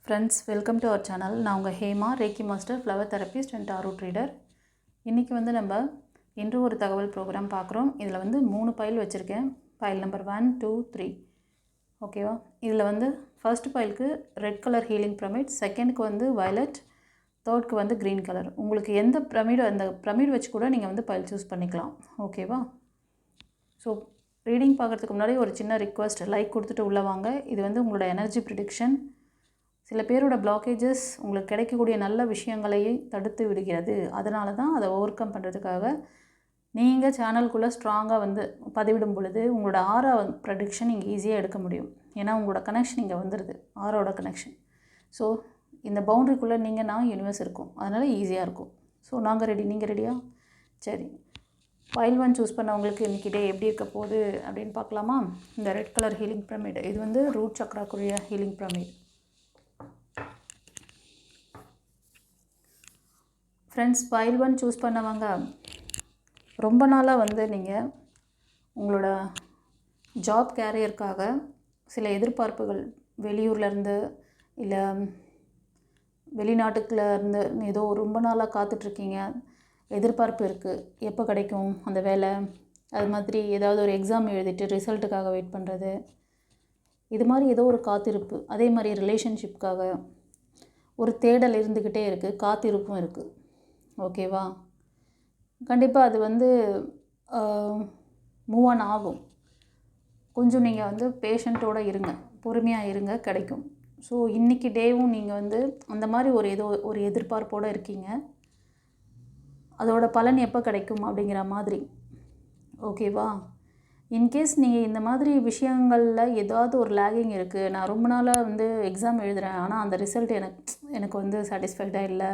Friends, welcome to our channel. நான் உங்கள் Hema, reiki master, flower therapist and tarot reader. இன்றைக்கி நம்ம இன்று ஒரு தகவல் ப்ரோக்ராம் பார்க்குறோம். இதில் 3 பைல் வச்சுருக்கேன். File number 1, 2, 3. ஓகேவா? இதில் ஃபர்ஸ்ட் பைலுக்கு ரெட் கலர் ஹீலிங் பிரமிட், செகண்டுக்கு வயலட், தேர்ட்க்கு க்ரீன் கலர். உங்களுக்கு எந்த பிரமிடு, அந்த பிரமிட் வச்சு கூட நீங்கள் பைல் சூஸ் பண்ணிக்கலாம். ஓகேவா? ஸோ ரீடிங் பார்க்குறதுக்கு முன்னாடி ஒரு சின்ன ரிக்வெஸ்ட், லைக் கொடுத்துட்டு உள்ளே வாங்க. இது உங்களோட எனர்ஜி ப்ரிடிக்ஷன். சில பேரோட பிளாக்கேஜஸ் உங்களுக்கு கிடைக்கக்கூடிய நல்ல விஷயங்களை தடுத்து விடுகிறது. அதனால தான் அதை ஓவர் கம் பண்ணுறதுக்காக நீங்கள் சேனலுக்குள்ளே ஸ்ட்ராங்காக பதிவிடும் பொழுது உங்களோட ஆரா ப்ரெடிக்ஷன் இங்கே ஈஸியாக எடுக்க முடியும். ஏன்னா உங்களோட கனெக்ஷன் இங்கே வந்துடுது, ஆரோட கனெக்ஷன். ஸோ இந்த பவுண்ட்ரிக்குள்ளே நீங்கள் நான் யூனிவர்ஸ் இருக்கும், அதனால் ஈஸியாக இருக்கும். ஸோ நாங்கள் ரெடி, நீங்கள் ரெடியா? சரி, பைல் 1 சூஸ் பண்ணவங்களுக்கு இன்றைக்கி டே எப்படி இருக்க போகுது அப்படின்னு பார்க்கலாமா? இந்த ரெட் கலர் ஹீலிங் பிரமிட், இது ரூட் சக்ராக்குரிய healing pyramid. Friends, pile 1 choose பண்ணவங்க ரொம்ப நாளாக நீங்கள் உங்களோட ஜாப் கேரியருக்காக சில எதிர்பார்ப்புகள், வெளியூர்லேருந்து இல்லை வெளிநாட்டுக்குள்ளேருந்து ஏதோ ரொம்ப நாளாக காத்துட்ருக்கீங்க. எதிர்பார்ப்பு இருக்குது, எப்போ கிடைக்கும் அந்த வேலை. அது மாதிரி ஏதாவது ஒரு எக்ஸாம் எழுதிட்டு ரிசல்ட்டுக்காக வெயிட் பண்ணுறது, இது மாதிரி ஏதோ ஒரு காத்திருப்பு. அதே மாதிரி ரிலேஷன்ஷிப்காக ஒரு தேடல் இருந்துக்கிட்டே இருக்குது, காத்திருப்பும் இருக்குது. ஓகேவா? கண்டிப்பாக அது மூவ் ஆன் ஆகும். கொஞ்சம் நீங்கள் பேஷண்ட்டோடு இருங்க, பொறுமையாக இருங்க, கிடைக்கும். ஸோ இன்றைக்கி டேவும் நீங்கள் அந்த மாதிரி ஏதோ ஒரு எதிர்பார்ப்போடு இருக்கீங்க. அதோட பலன் எப்போ கிடைக்கும் அப்படிங்கிற மாதிரி. ஓகேவா? இன்கேஸ் நீங்கள் இந்த மாதிரி விஷயங்களில் ஏதாவது ஒரு லேகிங் இருக்குது, நான் ரொம்ப நாளாக எக்ஸாம் எழுதுகிறேன், ஆனால் அந்த ரிசல்ட் எனக்கு சாட்டிஸ்ஃபைடாக இல்லை,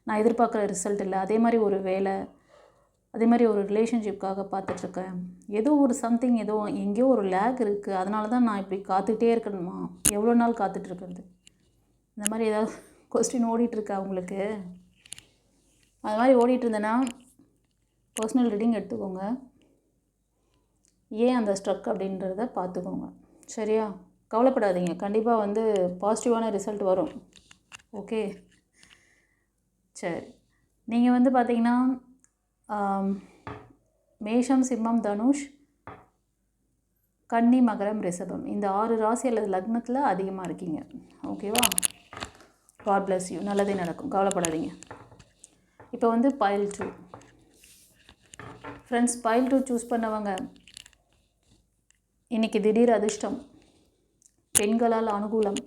நான் எதிர்பார்க்குற ரிசல்ட் இல்லை, அதே மாதிரி ஒரு வேலை, அதே மாதிரி ஒரு ரிலேஷன்ஷிப்காக பார்த்துட்ருக்கேன், ஏதோ ஒரு சம்திங், ஏதோ எங்கேயோ ஒரு லேக் இருக்குது, அதனால தான் நான் இப்படி காத்துக்கிட்டே இருக்கணுமா, எவ்வளோ நாள் காத்துட்ருக்குறது, இந்த மாதிரி ஏதாவது கொஸ்டின் ஓடிட்டுருக்கா உங்களுக்கு? அது மாதிரி ஓடிட்டு இருந்தேன்னா பர்சனல் ரீடிங் எடுத்துக்கோங்க. ஏன் அந்த ஸ்ட்ரக் அப்படின்றத பார்த்துக்கோங்க. சரியா? கவலைப்படாதீங்க, கண்டிப்பாக பாசிட்டிவான ரிசல்ட் வரும். ஓகே, சரி. நீங்கள் பார்த்தீங்கன்னா மேஷம், சிம்மம், தனுஷ், கன்னி, மகரம், ரிஷபம், இந்த 6 ராசி அல்லது லக்னத்தில் அதிகமாக இருக்கீங்க. ஓகேவா? காட் பிளஸ் யூ, நல்லதே நடக்கும், கவலைப்படாதீங்க. இப்போ பைல் 2. ஃப்ரெண்ட்ஸ், பைல் 2 சூஸ் பண்ணவங்க இன்றைக்கி திடீர் அதிர்ஷ்டம், பெண்களால் அனுகூலம்.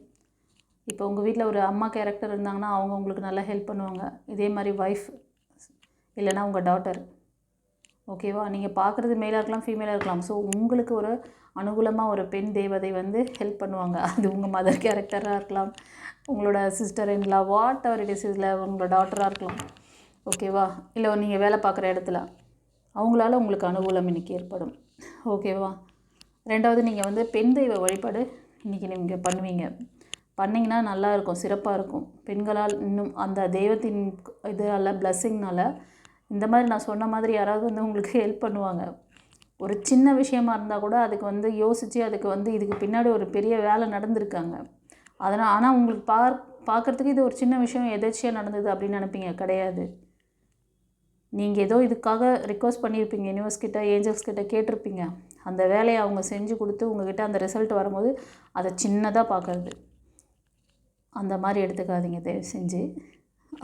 இப்போ உங்கள் வீட்டில் ஒரு அம்மா கேரக்டர் இருந்தாங்கன்னா அவங்க உங்களுக்கு நல்லா ஹெல்ப் பண்ணுவாங்க. இதே மாதிரி ஒய்ஃப் இல்லைனா உங்கள் டாட்டர். ஓகேவா? நீங்கள் பார்க்குறது மேலாக இருக்கலாம், ஃபீமேலாக இருக்கலாம். ஸோ உங்களுக்கு ஒரு அனுகூலமாக ஒரு பெண் தேவதை ஹெல்ப் பண்ணுவாங்க. அது உங்கள் மதர் கேரக்டராக இருக்கலாம், உங்களோட sister in law, what ever it is, இதில் உங்களோட டாட்டராக இருக்கலாம். ஓகேவா? இல்லை நீங்கள் வேலை பார்க்குற இடத்துல அவங்களால உங்களுக்கு அனுகூலம் இன்றைக்கி ஏற்படும். ஓகேவா? ரெண்டாவது, நீங்கள் பெண் தெய்வ வழிபாடு இன்றைக்கி நீங்கள் பண்ணுவீங்க. பண்ணிங்கன்னா நல்லா இருக்கும், சிறப்பாக இருக்கும். பெண்களால் இன்னும் அந்த தெய்வத்தின் இதால், பிளஸ்ஸிங்னால் இந்த மாதிரி நான் சொன்ன மாதிரி யாராவது உங்களுக்கு ஹெல்ப் பண்ணுவாங்க. ஒரு சின்ன விஷயமா இருந்தால் கூட அதுக்கு யோசித்து அதுக்கு இதுக்கு பின்னாடி ஒரு பெரிய வேலை நடந்திருக்காங்க. அதனால் ஆனால் உங்களுக்கு பார்க்குறதுக்கு இது ஒரு சின்ன விஷயம், எதேர்ச்சியாக நடந்தது அப்படின்னு நினைப்பீங்க. கிடையாது. நீங்கள் ஏதோ இதுக்காக ரிக்வஸ்ட் பண்ணியிருப்பீங்க, யூனிவர்ஸ் கிட்ட, ஏஞ்சல்ஸ் கிட்ட கேட்டிருப்பீங்க. அந்த வேலையை அவங்க செஞ்சு கொடுத்து உங்கள்கிட்ட அந்த ரிசல்ட் வரும்போது அதை சின்னதாக பார்க்குறது, அந்த மாதிரி எடுத்துக்காதீங்க தயவு செஞ்சு.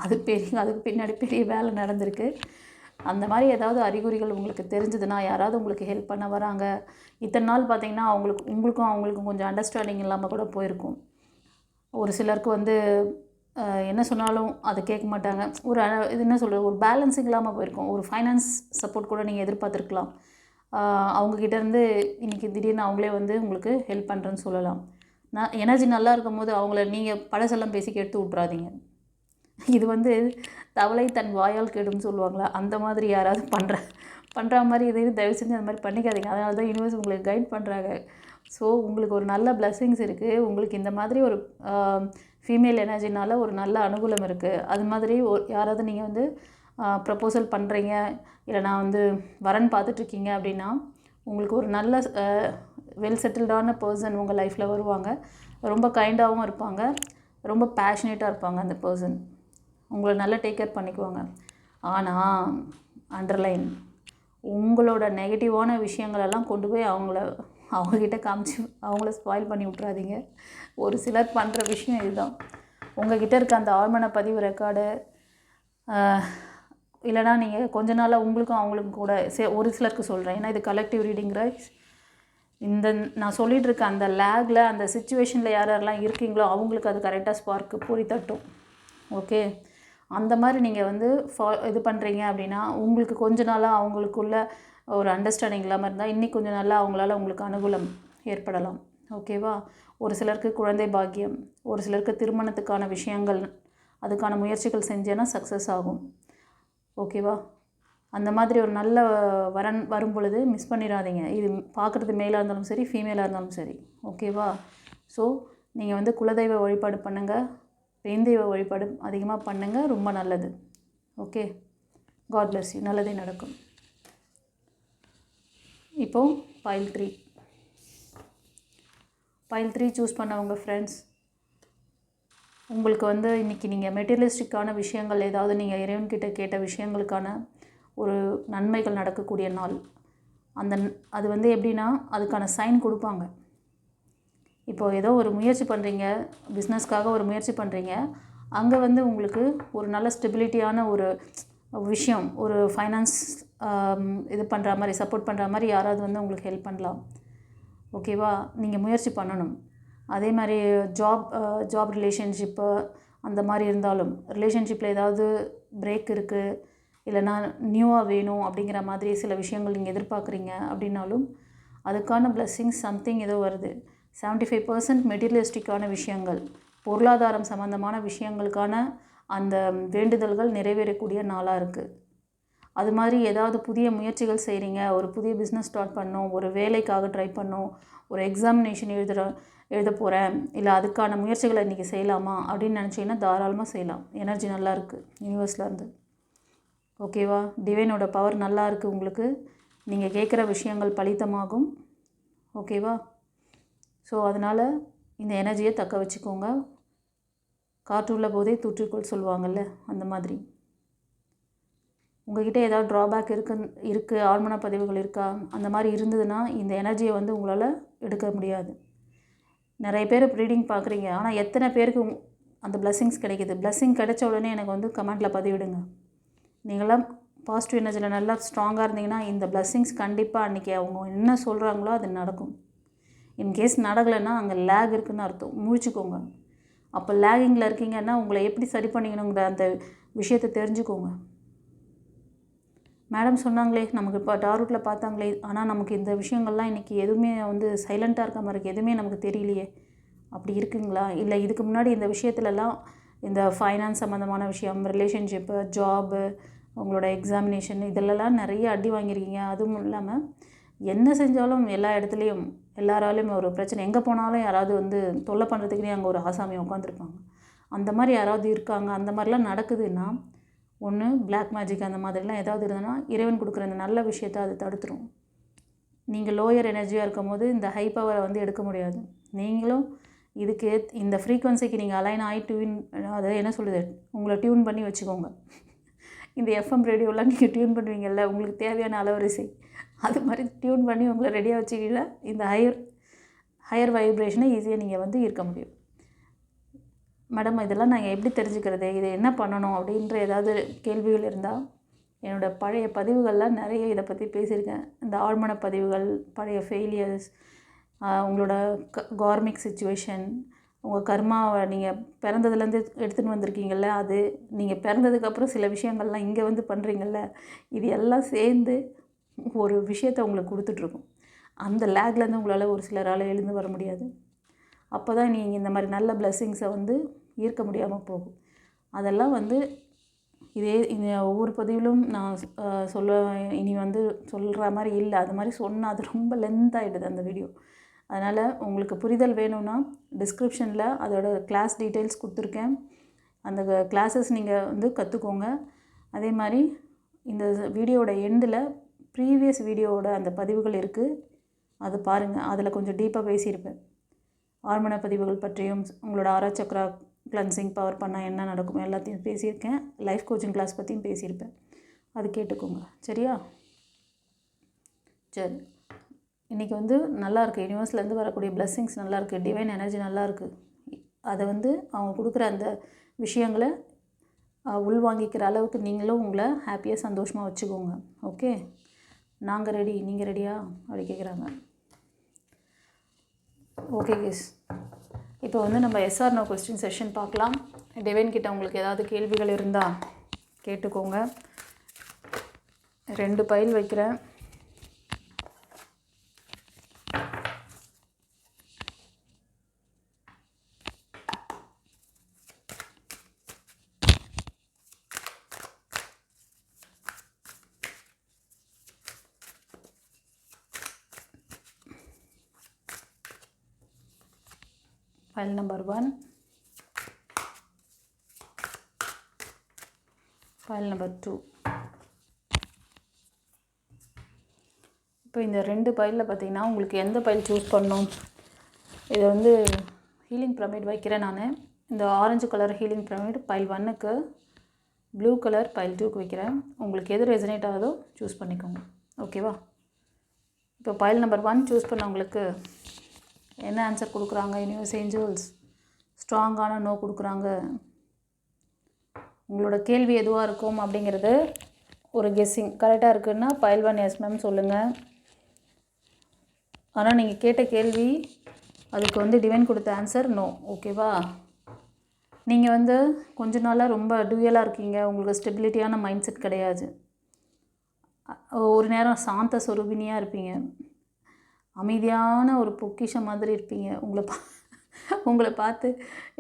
அதுக்கு பின்னாடி பெரிய வேலை நடந்திருக்கு. அந்த மாதிரி ஏதாவது அறிகுறிகள் உங்களுக்கு தெரிஞ்சதுன்னா, யாராவது உங்களுக்கு ஹெல்ப் பண்ண வராங்க, இத்தனை நாள் பார்த்திங்கன்னா உங்களுக்கும் கொஞ்சம் அண்டர்ஸ்டாண்டிங் இல்லாமல் கூட போயிருக்கும். ஒரு சிலருக்கு என்ன சொன்னாலும் அதை கேட்க மாட்டாங்க. இது என்ன சொல்கிறது, ஒரு பேலன்ஸிங் இல்லாமல் போயிருக்கும். ஒரு ஃபைனான்ஸ் சப்போர்ட் கூட நீங்கள் எதிர்பார்த்துருக்கலாம். அவங்கக்கிட்டேருந்து இன்றைக்கி திடீர்னு அவங்களே உங்களுக்கு ஹெல்ப் பண்ணுறேன்னு சொல்லலாம். எனர்ஜி நல்லா இருக்கும் போது அவங்கள நீங்கள் பழசெல்லாம் பேசி கெடுத்து விட்றாதீங்க. இது தவளை தன் வாயால் கெடும்னு சொல்லுவாங்களா, அந்த மாதிரி யாராவது பண்ணுற மாதிரி இதையும் தயவு செஞ்சு அந்த மாதிரி பண்ணிக்காதீங்க. அதனால தான் யூனிவர்ஸ் உங்களுக்கு கைட் பண்ணுறாங்க. ஸோ உங்களுக்கு ஒரு நல்ல பிளஸ்ஸிங்ஸ் இருக்குது. உங்களுக்கு இந்த மாதிரி ஒரு ஃபீமேல் எனர்ஜினால் ஒரு நல்ல அனுகூலம் இருக்குது. அது மாதிரி யாராவது நீங்கள் ப்ரப்போசல் பண்ணுறீங்க, இல்லை நான் வரன் பார்த்துட்ருக்கீங்க அப்படின்னா உங்களுக்கு ஒரு நல்ல வெல் செட்டில்டான பர்சன் உங்கள் லைஃப்பில் வருவாங்க. ரொம்ப கைண்டாகவும் இருப்பாங்க. ரொம்ப பேஷனேட்டாக இருப்பாங்க அந்த பர்சன், உங்களை நல்லா டேக் கேர் பண்ணிக்குவாங்க. ஆனால் அண்டர்லைன் உங்களோட நெகட்டிவான விஷயங்களெல்லாம் கொண்டு போய் அவங்கக்கிட்ட காமிச்சு அவங்கள ஸ்பாயில் பண்ணி விட்றாதீங்க. ஒரு சிலர் பண்ணுற விஷயம் இதுதான். உங்கள்கிட்ட இருக்க அந்த ஆழ்மன பதிவு ரெக்கார்டு இல்லைனா நீங்கள் கொஞ்ச நாளாக உங்களுக்கும் அவங்களுக்கும் கூட ஒரு சிலருக்கு சொல்கிறேன், ஏன்னா இது கலெக்டிவ் ரீடிங் ரைட்ஸ். இந்த நான் சொல்லிகிட்டு இருக்க அந்த லேக்கில் அந்த சுச்சுவேஷனில் யாரெல்லாம் இருக்கீங்களோ அவங்களுக்கு அது கரெக்டாக ஸ்பார்க்கு பூரி தட்டும். ஓகே, அந்த மாதிரி நீங்கள் வந்து இது பண்ணுறீங்க அப்படின்னா உங்களுக்கு கொஞ்ச நாளாக அவங்களுக்குள்ள ஒரு அண்டர்ஸ்டாண்டிங் இல்லாமல் இருந்தால் இன்னைக்கு கொஞ்சம் நாளாக அவங்களால உங்களுக்கு அனுகூலம் ஏற்படலாம். ஓகேவா? ஒரு சிலருக்கு குழந்தை பாக்கியம், ஒரு சிலருக்கு திருமணத்துக்கான விஷயங்கள், அதுக்கான முயற்சிகள் செஞ்சேன்னா சக்ஸஸ் ஆகும். ஓகேவா? அந்த மாதிரி ஒரு நல்ல வரன் வரும் பொழுது மிஸ் பண்ணிடாதீங்க. இது பார்க்குறது மேலாக இருந்தாலும் சரி, ஃபீமேலாக இருந்தாலும் சரி. ஓகேவா? ஸோ நீங்கள் வந்து குலதெய்வ வழிபாடு பண்ணுங்கள், பெண் தெய்வ வழிபாடு அதிகமாக பண்ணுங்கள், ரொம்ப நல்லது. Okay, god bless you. நல்லதே நடக்கும். இப்போது பைல் 3 சூஸ் பண்ணவங்க ஃப்ரெண்ட்ஸ், உங்களுக்கு வந்து இன்றைக்கி நீங்கள் மெட்டீரியலிஸ்டிக்கான விஷயங்கள் ஏதாவது நீங்கள் இறைவன்கிட்ட கேட்ட விஷயங்களுக்கான ஒரு நன்மைகள் நடக்கக்கூடிய நாள். அது வந்து எப்படின்னா அதுக்கான சைன் கொடுப்பாங்க. இப்போது ஏதோ ஒரு முயற்சி பண்ணுறீங்க, பிஸ்னஸ்க்காக ஒரு முயற்சி பண்ணுறீங்க, அங்கே வந்து உங்களுக்கு ஒரு நல்ல ஸ்டெபிலிட்டியான ஒரு விஷயம், ஒரு ஃபைனான்ஸ் இது பண்ணுற மாதிரி, சப்போர்ட் பண்ணுற மாதிரி யாராவது வந்து உங்களுக்கு ஹெல்ப் பண்ணலாம். ஓகேவா? நீங்கள் முயற்சி பண்ணணும். அதே மாதிரி ஜாப் ரிலேஷன்ஷிப்பு அந்த மாதிரி இருந்தாலும், ரிலேஷன்ஷிப்பில் ஏதாவது பிரேக் இருக்குது, இல்லைனா நியூவாக வேணும் அப்படிங்கிற மாதிரி சில விஷயங்கள் நீங்கள் எதிர்பார்க்குறீங்க அப்படின்னாலும் அதுக்கான பிளெஸ்ஸிங்ஸ் சம்திங் ஏதோ வருது. 75% மெட்டீரியலிஸ்டிக்கான விஷயங்கள், பொருளாதாரம் சம்மந்தமான விஷயங்களுக்கான அந்த வேண்டுதல்கள் நிறைவேறக்கூடிய நாளாக இருக்குது. அது மாதிரி ஏதாவது புதிய முயற்சிகள் செய்கிறீங்க, ஒரு புதிய பிஸ்னஸ் ஸ்டார்ட் பண்ணணும், ஒரு வேலைக்காக ட்ரை பண்ணணும், ஒரு எக்ஸாமினேஷன் எழுத போகிறேன், இல்லை அதுக்கான முயற்சிகளை இன்றைக்கி செய்யலாமா அப்படின்னு நினச்சிங்கன்னா தாராளமாக செய்யலாம். எனர்ஜி நல்லா இருக்குது யூனிவர்ஸ்லேருந்து. ஓகேவா? டிவைனோட பவர் நல்லா இருக்குது உங்களுக்கு. நீங்கள் கேட்குற விஷயங்கள் பலிதமாகும். ஓகேவா? ஸோ அதனால் இந்த எனர்ஜியை தக்க வச்சுக்கோங்க. காற்றுள்ள போதே தூற்றிக்கொள் சொல்லுவாங்கள்ல, அந்த மாதிரி. உங்கள்கிட்ட ஏதாவது ட்ராபேக் இருக்குது, ஆழ்மன பதிவுகள் இருக்கா, அந்த மாதிரி இருந்ததுன்னா இந்த எனர்ஜியை வந்து உங்களால் எடுக்க முடியாது. நிறைய பேர் ரீடிங் பார்க்குறீங்க, ஆனால் எத்தனை பேருக்கு அந்த பிளெஸ்ஸிங்ஸ் கிடைக்கிது? பிளெஸ்ஸிங் கிடைச்ச உடனே எனக்கு வந்து கமெண்ட்டில் பதிவிடுங்க. நீங்களாம் பாசிட்டிவ் எனர்ஜியில் நல்லா ஸ்ட்ராங்காக இருந்தீங்கன்னா இந்த பிளெஸ்ஸிங்ஸ் கண்டிப்பாக அன்றைக்கி அவங்க என்ன சொல்கிறாங்களோ அது நடக்கும். இன்கேஸ் நடக்கலைன்னா அங்கே லேக் இருக்குதுன்னு அர்த்தம். முழிச்சுக்கோங்க. அப்போ லேகிங்கில் இருக்கீங்கன்னா உங்களை எப்படி சரி பண்ணிக்கணுங்கிற அந்த விஷயத்தை தெரிஞ்சுக்கோங்க. மேடம் சொன்னாங்களே, நமக்கு இப்போ டாரூட்டில் பார்த்தாங்களே, ஆனால் நமக்கு இந்த விஷயங்கள்லாம் இன்றைக்கி எதுவுமே வந்து சைலண்ட்டாக இருக்க மாதிரி இருக்குது, எதுவுமே நமக்கு தெரியலையே, அப்படி இருக்குங்களா? இல்லை இதுக்கு முன்னாடி இந்த விஷயத்துலலாம் இந்த ஃபைனான்ஸ் சம்மந்தமான விஷயம், ரிலேஷன்ஷிப்பு, ஜாபு, உங்களோட எக்ஸாமினேஷன் இதிலெல்லாம் நிறைய அடி வாங்கியிருக்கீங்க. அதுவும் இல்லாமல் என்ன செஞ்சாலும் எல்லா இடத்துலையும் எல்லாராலையும் ஒரு பிரச்சனை, எங்கே போனாலும் யாராவது வந்து தொல்லை பண்ணுறதுக்குனே அங்கே ஒரு ஆசாமி உட்காந்துருப்பாங்க. அந்த மாதிரி யாராவது இருக்காங்க, அந்த மாதிரிலாம் நடக்குதுன்னா ஒன்று பிளாக் மேஜிக் அந்த மாதிரிலாம் ஏதாவது இருந்ததுன்னா இறைவன் கொடுக்குற இந்த நல்ல விஷயத்தை அது தடுத்துரும். நீங்கள் லோயர் எனர்ஜியாக இருக்கும் போது இந்த ஹை பவரை வந்து எடுக்க முடியாது. நீங்களும் இதுக்கு இந்த ஃப்ரீக்வன்சிக்கு நீங்கள் அலைன் ஆகி அதை என்ன சொல்லுது, உங்களை டியூன் பண்ணி வச்சுக்கோங்க. இந்த எஃப்எம் ரேடியோலாம் நீங்கள் டியூன் பண்ணுவீங்கள்ல, உங்களுக்கு தேவையான அலைவரிசை, அது மாதிரி டியூன் பண்ணி உங்களை ரெடியாக வச்சுக்கிட்டா இந்த ஹையர் வைப்ரேஷனை ஈஸியாக நீங்கள் வந்து இருக்க முடியும். மேடம் இதெல்லாம் நாங்கள் எப்படி தெரிஞ்சுக்கிறது, இது என்ன பண்ணணும் அப்படின்ற ஏதாவது கேள்விகள் இருந்தால் என்னோடய பழைய பதிவுகள்லாம் நிறைய இதை பற்றி பேசியிருக்கேன். இந்த ஆழ்மன பதிவுகள், பழைய ஃபெயிலியர்ஸ், உங்களோட கார்மிக் சிச்சுவேஷன், உங்கள் கர்மாவை நீங்கள் பிறந்ததுலேருந்து எடுத்துகிட்டு வந்திருக்கீங்கள்ல, அது நீங்கள் பிறந்ததுக்கப்புறம் சில விஷயங்கள்லாம் இங்கே வந்து பண்ணுறீங்கள்ல, இது எல்லாம் சேர்ந்து ஒரு விஷயத்தை உங்களுக்கு கொடுத்துட்ருக்கும். அந்த லேக்லேருந்து உங்களால் ஒரு சிலரால் எழுந்து வர முடியாது. அப்போ தான் நீங்கள் இந்த மாதிரி நல்ல பிளெஸ்ஸிங்ஸை வந்து ஈர்க்க முடியாமல் போகும். அதெல்லாம் வந்து இந்த ஒவ்வொரு பதிவிலும் நான் இனி வந்து சொல்கிற மாதிரி இல்லை. அது மாதிரி சொன்னால் அது ரொம்ப லென்த் ஆகிடுது அந்த வீடியோ. அதனால் உங்களுக்கு புரிதல் வேணும்னா டிஸ்கிரிப்ஷனில் அதோட கிளாஸ் டீட்டெயில்ஸ் கொடுத்துருக்கேன். அந்த கிளாஸஸ் நீங்கள் வந்து கற்றுக்கோங்க. அதே மாதிரி இந்த வீடியோவோட எண்டில் ப்ரீவியஸ் வீடியோவோட அந்த பதிவுகள் இருக்குது, அது பாருங்கள். அதில் கொஞ்சம் டீப்பாக பேசியிருப்பேன். ஆழ்மன பதிவுகள் பற்றியும், உங்களோட ஆறாச்சக்கரா கிளன்சிங் பவர் பண்ணால் என்ன நடக்கும் எல்லாத்தையும் பேசியிருக்கேன். லைஃப் கோச்சிங் கிளாஸ் பற்றியும் பேசியிருப்பேன், அது கேட்டுக்கோங்க. சரியா? சரி, இன்றைக்கி வந்து நல்லாயிருக்கு. யூனிவர்ஸ்லேருந்து வரக்கூடிய பிளெஸ்ஸிங்ஸ் நல்லாயிருக்கு, டிவைன் எனர்ஜி நல்லாயிருக்கு. அதை வந்து அவங்க கொடுக்குற அந்த விஷயங்களை உள்வாங்கிக்கிற அளவுக்கு நீங்களும் உங்களை ஹாப்பியாக சந்தோஷமாக வச்சுக்கோங்க. ஓகே, நாங்கள் ரெடி, நீங்கள் ரெடியா அப்படி கேட்குறாங்க. ஓகே கேஸ், இப்போ வந்து நம்ம எஸ்ஆர் நோ கொஸ்டின் செஷன் பார்க்கலாம். டிவைன் கிட்ட உங்களுக்கு ஏதாவது கேள்விகள் இருந்தால் கேட்டுக்கோங்க. 2 பைல் வைக்கிறேன். File number 1, file number 2. இப்போ இந்த 2 பைலில் பார்த்தீங்கன்னா உங்களுக்கு எந்த பைல் சூஸ் பண்ணணும்? இது வந்து ஹீலிங் பிரமிட் வைக்கிறேன் நான். இந்த orange colour healing pyramid file 1க்கு, ப்ளூ கலர் பைல் 2க்கு வைக்கிறேன். உங்களுக்கு எது ரெசனேட் ஆகுதோ சூஸ் பண்ணிக்கோங்க. ஓகேவா? இப்போ பைல் நம்பர் 1 சூஸ் பண்ணவங்களுக்கு என்ன ஆன்சர் கொடுக்குறாங்க? யூனிவர்ஸ் ஏஞ்சல்ஸ் ஸ்ட்ராங்கான நோ கொடுக்குறாங்க. உங்களோட கேள்வி எதுவாக இருக்கும் அப்படிங்கிறது ஒரு கெஸ்ஸிங். கரெக்டாக இருக்குன்னா பைல் 1 எஸ் மேம் சொல்லுங்கள். ஆனால் நீங்கள் கேட்ட கேள்வி அதுக்கு வந்து டிவைன் கொடுத்த ஆன்சர் நோ. ஓகேவா? நீங்கள் வந்து கொஞ்ச நாளாக ரொம்ப டூயலாக இருக்கீங்க. உங்களுக்கு ஸ்டெபிலிட்டியான மைண்ட் செட் கிடையாது. ஒரு நேரம் சாந்த சொரூபினியாக இருப்பீங்க, அமைதியான ஒரு பொக்கிஷம் மாதிரி இருப்பீங்க. உங்களை பார்த்து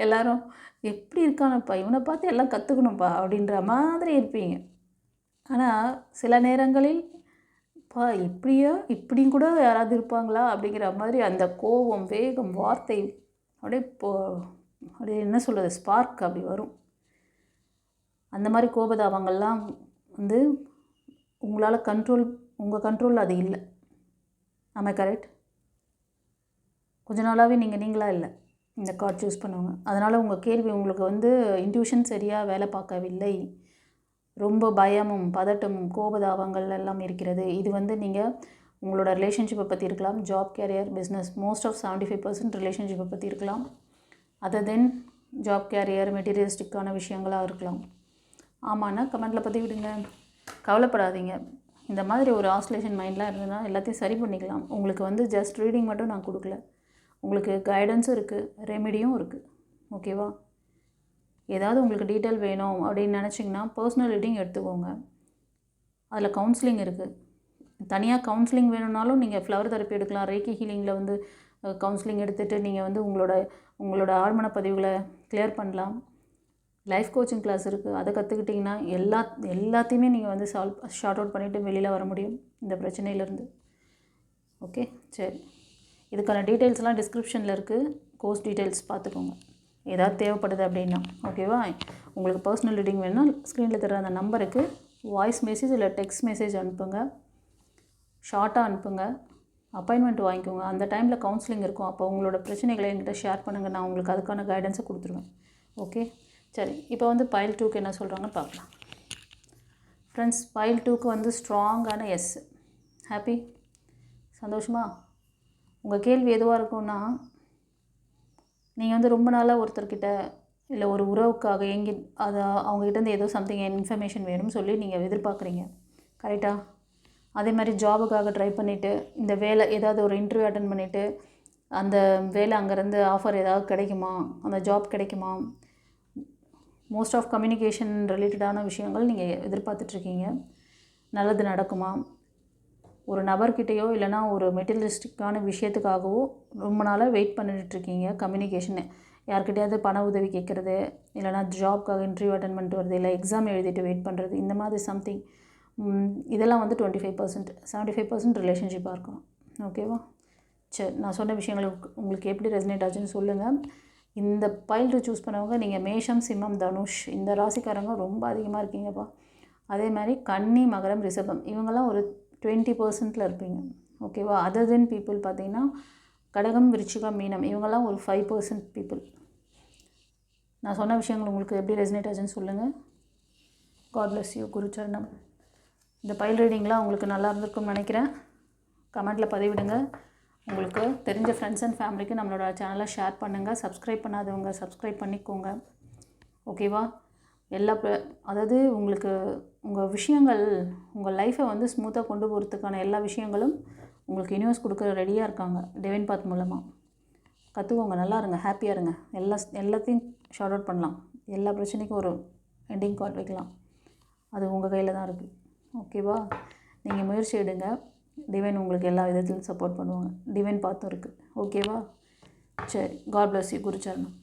எல்லோரும் எப்படி இருக்கானப்பா, இவனை பார்த்து எல்லாம் கற்றுக்கணும்ப்பா அப்படின்ற மாதிரி இருப்பீங்க. ஆனால் சில நேரங்களில் இப்படியும் கூட யாராவது இருப்பாங்களா அப்படிங்கிற மாதிரி அந்த கோபம், வேகம், வார்த்தை அப்படியே என்ன சொல்கிறது, ஸ்பார்க் அப்படி வரும். அந்த மாதிரி கோபதாபங்கள்லாம் வந்து உங்களால் உங்கள் கண்ட்ரோலில் அது இல்லை. ஆமாம், கரெக்ட். கொஞ்ச நாளாகவே நீங்களாக இல்லை இந்த கார்டு சூஸ் பண்ணுவாங்க. அதனால் உங்கள் கேள்வி உங்களுக்கு வந்து இன்ட்யூஷன் சரியாக வேலை பார்க்கவில்லை. ரொம்ப பயமும் பதட்டமும் கோபதாபங்கள் எல்லாம் இருக்கிறது. இது வந்து நீங்கள் உங்களோட ரிலேஷன்ஷிப்பை பற்றி இருக்கலாம், job, career, business. Most of 75% ரிலேஷன்ஷிப்பை பற்றி இருக்கலாம். அதர் தென் ஜாப், கேரியர், மெட்டீரியலிஸ்டிக்கான விஷயங்களாக இருக்கலாம். ஆமாண்ணா கமெண்ட்டில் பற்றி விடுங்க, கவலைப்படாதீங்க. இந்த மாதிரி ஒரு ஆஸ்லேஷன் மைண்ட்லாம் இருந்ததுன்னா எல்லாத்தையும் சரி பண்ணிக்கலாம். உங்களுக்கு வந்து ஜஸ்ட் ரீடிங் மட்டும் நான் கொடுக்கல, உங்களுக்கு கைடன்ஸும் இருக்குது, ரெமிடியும் இருக்குது. ஓகேவா? ஏதாவது உங்களுக்கு டீட்டெயில் வேணும் அப்படின்னு நினச்சிங்கன்னா பர்சனல் ரீடிங் எடுத்துக்கோங்க. அதில் கவுன்சிலிங் இருக்குது. தனியாக கவுன்சிலிங் வேணும்னாலும் நீங்கள் ஃப்ளவர் தெரப்பி எடுக்கலாம். ரேக்கி ஹீலிங்கில் வந்து கவுன்சிலிங் எடுத்துகிட்டு நீங்கள் வந்து உங்களோட ஆழ்மன பதிவுகளை கிளியர் பண்ணலாம். லைஃப் கோச்சிங் கிளாஸ் இருக்குது, அதை கற்றுக்கிட்டிங்கன்னா எல்லாத்தையுமே நீங்கள் வந்து ஷார்ட் அவுட் பண்ணிவிட்டு வெளியில் வர முடியும் இந்த பிரச்சனையிலேருந்து. ஓகே, சரி. இதுக்கான டீட்டெயில்ஸ்லாம் டிஸ்கிரிப்ஷனில் இருக்குது. கோர்ஸ் டீட்டெயில்ஸ் பார்த்துக்கோங்க ஏதாவது தேவைப்படுது அப்படின்னா. ஓகேவா? உங்களுக்கு பர்சனல் ரீடிங் வேணும்னா ஸ்க்ரீனில் தர அந்த நம்பருக்கு வாய்ஸ் மெசேஜ் இல்லை டெக்ஸ்ட் மெசேஜ் அனுப்புங்க, ஷார்ட்டாக அனுப்புங்க, அப்பாயின்மெண்ட் வாங்கிக்கோங்க. அந்த டைமில் கவுன்சிலிங் இருக்கும். அப்போ உங்களோட பிரச்சனைகளை என்கிட்ட ஷேர் பண்ணுங்கள், நான் உங்களுக்கு அதுக்கான கைடன்ஸை கொடுத்துருவேன். ஓகே, சரி. இப்போ வந்து பைல் 2க்கு என்ன சொல்கிறாங்கன்னு பார்க்கலாம். ஃப்ரெண்ட்ஸ், பைல் 2க்கு வந்து ஸ்ட்ராங்கான எஸ். ஹாப்பி, சந்தோஷமா? உங்கள் கேள்வி எதுவாக இருக்கும்னா, நீங்கள் வந்து ரொம்ப நாளாக ஒருத்தர்கிட்ட இல்லை ஒரு உறவுக்காக அவங்ககிட்டேருந்து ஏதோ சம்திங் இன்ஃபர்மேஷன் வேணும்னு சொல்லி நீங்கள் எதிர்பார்க்குறீங்க. கரெக்டாக? அதே மாதிரி ஜாபுக்காக ட்ரை பண்ணிவிட்டு இந்த வேலை ஏதாவது ஒரு இன்டர்வியூ அட்டன் பண்ணிவிட்டு அந்த வேலை அங்கேருந்து ஆஃபர் ஏதாவது கிடைக்குமா, அந்த ஜாப் கிடைக்குமா, மோஸ்ட் ஆஃப் கம்யூனிகேஷன் ரிலேட்டடான விஷயங்கள் நீங்கள் எதிர்பார்த்துட்ருக்கீங்க. நல்லது நடக்குமா? ஒரு நபர்கிட்டையோ இல்லைனா ஒரு மெட்டீரியலிஸ்டிக்கான விஷயத்துக்காகவோ ரொம்ப நாளாக வெயிட் பண்ணிட்டுருக்கீங்க. கம்யூனிகேஷன் யார்கிட்டையாவது பண உதவி கேட்குறது, இல்லைனா ஜாப்க்காக இன்டர்வியூ அட்டன் பண்ணிட்டு வருது, இல்லை எக்ஸாம் எழுதிட்டு வெயிட் பண்ணுறது, இந்த மாதிரி சம்திங். இதெல்லாம் வந்து 25%. 75% ரிலேஷன்ஷிப்பாக இருக்கும். ஓகேவா? சரி, நான் சொன்ன விஷயங்கள் உங்களுக்கு எப்படி ரெசனேட் ஆச்சுன்னு சொல்லுங்கள். இந்த பைல் 2 சூஸ் பண்ணவங்க நீங்கள் மேஷம், சிம்மம், தனுஷ் இந்த ராசிக்காரங்க ரொம்ப அதிகமாக இருக்கீங்கப்பா. அதே மாதிரி கன்னி, மகரம், ரிஷபம் இவங்கெல்லாம் ஒரு 20%ல் இருப்பீங்க. ஓகேவா? அதர் தென் பீப்புள் பார்த்தீங்கன்னா கடகம், விருச்சிகம், மீனம் இவங்கெல்லாம் ஒரு 5% பீப்புள். நான் சொன்ன விஷயங்கள் உங்களுக்கு எப்படி ரெசனேட் ஆச்சுன்னு சொல்லுங்கள். God bless you. குருச்சரணம். இந்த பைல் ரீடிங்லாம் உங்களுக்கு நல்லா இருந்திருக்கும்னு நினைக்கிறேன். கமெண்ட்டில் பதிவிடுங்க. உங்களுக்கு தெரிஞ்ச ஃப்ரெண்ட்ஸ் அண்ட் ஃபேமிலிக்கு நம்மளோட சேனலை ஷேர் பண்ணுங்கள். சப்ஸ்கிரைப் பண்ணாதவங்க சப்ஸ்கிரைப் பண்ணிக்கோங்க. ஓகேவா? அதாவது உங்களுக்கு உங்கள் விஷயங்கள் உங்கள் லைஃப்பை வந்து ஸ்மூத்தாக கொண்டு போகிறதுக்கான எல்லா விஷயங்களும் உங்களுக்கு யூனிவர்ஸ் கொடுக்க ரெடியாக இருக்காங்க டிவைன் பாத் மூலமாக. கற்றுக்கோங்க, நல்லா இருங்க, ஹாப்பியாக இருங்க. எல்லாத்தையும் ஷார்ட் அவுட் பண்ணலாம். எல்லா பிரச்சனைக்கும் ஒரு எண்டிங் கார்ட் வைக்கலாம். அது உங்கள் கையில் தான் இருக்குது. ஓகேவா? நீங்கள் முயற்சி எடுங்க. டிவைன் உங்களுக்கு எல்லா விதத்திலும் சப்போர்ட் பண்ணுவாங்க. டிவைன் பாத்தும் இருக்குது. ஓகேவா? சரி. God bless you. குருச்சரணம்.